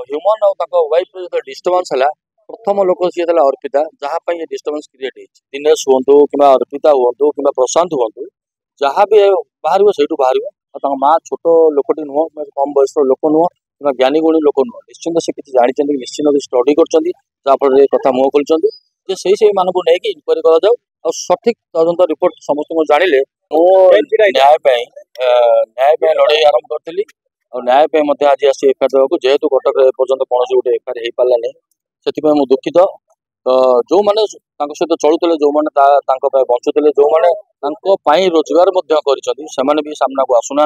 Human और wife जो disturbance है प्रथम लोक सी अर्पिता जहाँ ये डिस्टर्बांस क्रिएट हो दिनेश हूँ कि अर्पिता हूँ कि प्रशांत हूँ जहाँ भी बाहर से बाहर माँ छोट लोकटी नुह कम बयस लोक नुह कि ज्ञानी गुणी लोक नुह निश्चिंत से किसी जानते निश्चिंत स्टडी कर कथा मुह खोलते से मानक नहीं इनक्वारी कर सठिक तदंत रिपोर्ट समस्त जानिले न्याय लड़ाई आरंभ करी और न्याय आज आसी एफआईआर देवाक जेहेतु कटक एपर्तंत कौन गोटे एफआईआर हो पारा नहीं से दुखित तो जो मैंने सहित चलुते जो मैंने बंचुते जो मैंने रोजगार कर भी सामना को आसुना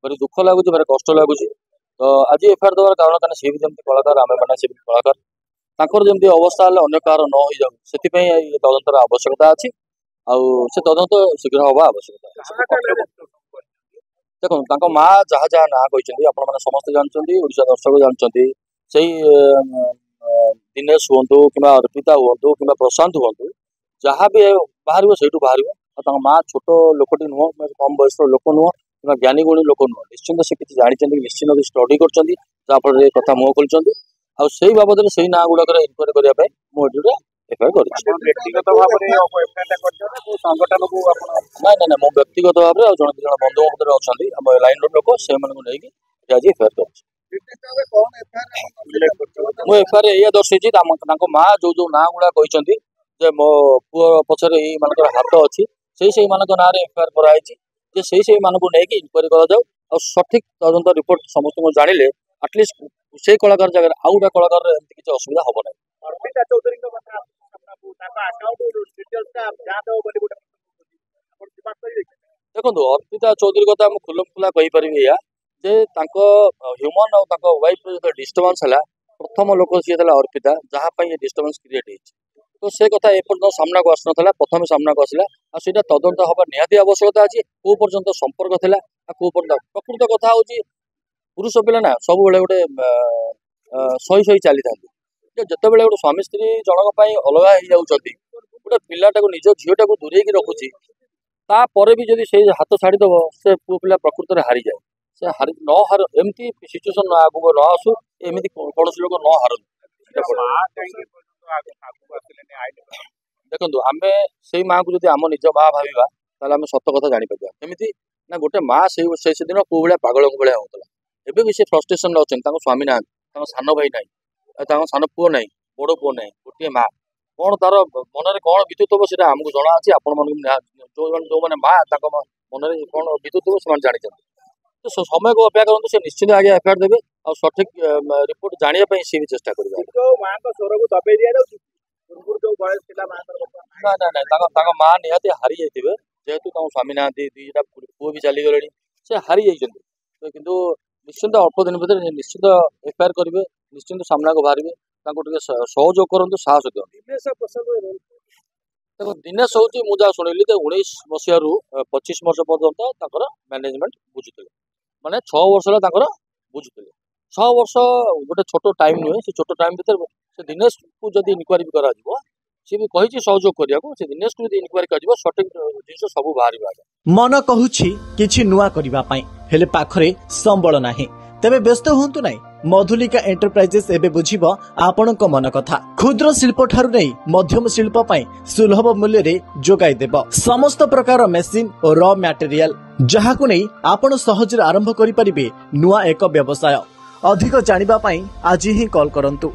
भारी दुख लगुच भारी कष्ट लगुच तो आज एफआईआर देवार कारण कहीं सी भी जमी कलाकार आम मैंने से कलाकार जमी अवस्था अन्य कार न हो जाऊ से तदंतर आवश्यकता अच्छी से तदंत शीघ्र हवा आवश्यकता देखो माँ जहाँ जहाँ ना कहते आपण समस्त जानते ओडिशा दर्शक जानते से दिनेश हूँ कि अर्पिता हूँ कि प्रशांत हूँ जहाँ भी बाहर से बाहर माँ छोट लोकटी नुह कम बयस लोक नुह कि ज्ञानी गुणी लोक नुह निश्चिंत से किसी जानते निश्चिंत स्टडी कर कथा मुह खोलते से बाबद से ना गुड़ाक इनक्वारी करने मुझे एफआईआर कर व्यक्तिगत भाव संगठन को ना ना मो व्यक्तिगत भाव में जन जन बंधु मत अच्छा लाइन लोक से आज एफआईआर कर एफआईआर या दर्शाई माँ जो जो ना गुड़ा कहते मो पुओ पचर ये हाथ अच्छी से मानक ना एफआईआर कराई से मानक नहीं इनक्वारी कर सठिक तदंत रिपोर्ट समस्त जानिले आटलिस्ट से कलाकार जगह आउ गोटे कलाकार किसी असुविधा हम ना अर्पिता चौधरी देखो अर्पिता चौधरी कथा खुलम खुला कहीपर या ह्यूमन और वाइफ जो डिस्टर्बांस है प्रथम लोक सी अर्पिता जहाँ ये डिस्टर्बांस क्रिएट हो तो से कथा एपर्तंत सामना को आसना प्रथम सामना को आसला आटा तदंत हवा निहाती आवश्यकता अच्छी कौ पर्यंत संपर्क था कौ पर्यंत प्रकृत कथा हूँ पुरुष पिला ना सब गोटे सही सही चली था जिते बड़े गोटे स्वामी स्त्री जनक अलग हो जाती गोटे पिलाटा निज झीटा को दूरे रखुची तापर भी जब से हाथ छाड़ीदेव से पुओ पिला प्रकृत में हारी जाए से हारी न हार एमती सिचुएसन आगू न आसू एमती कौन लोक न हारन देखो आम से माँ को आम निज माँ भावा आम सत कथा जापर केमी ना गोटे माँ से दिन कौ भाया पागल भाया होता एवं भी से फ्रस्ट्रेसन अच्छा स्वामी ना सान भाई ना सान पुओ ना बड़ पुओ ना गोटे माँ कौन तार मन में कौन बीतुव से आमको जना अच्छी आपण जो मैंने माँ मन में कौन बीतुव से जानते तो समय को अपेक्षा करूँ से निश्चित आगे एफआईआर देवे और सठिक रिपोर्ट जानापी सी भी चेष्टा कर माँ निहाती हारी जाइए जेहेतु स्वामी ना दीटा पुओ भी चलीगले से हारी जाइए किंतु निश्चिंत अल्प दिन भर निश्चित एफआईआर करेंगे निश्चिंत सामना को बाहर सहयोग करूँ साहस दिखाते देखो दिनेश हूँ मुझे जहाँ शुणिली 19 मसीह 25 वर्ष पर्यंत मैनेजमेंट बुझुते माने 6 वर्ष बुझुते 6 वर्ष गोटे छोट टाइम नुहे से छोट टाइम भर से दिनेश को जब इनक्वारी भी करा सी भी कही सहयोग करने से दिनेश को इनक्वारी कर सठिक जिन सब बाहर मन कहूछि किछि नुआ करिबा पई हेले पाखरे संबल नाही तेबे व्यस्त होंतु नाही मधुलिका एंटरप्राइजेस एबे बुझिबो आपणक मन कथा क्षुद्र शिल्प ठारु नै मध्यम शिल्प पई सुलभ मूल्य रे जोगाई देबो समस्त प्रकार मेसिन और रॉ मटेरियल जहाकु नै आपण सहज रे आरंभ करि परिबे नुआ एक व्यवसाय अधिक जानिबा पई आज ही कॉल करंतु।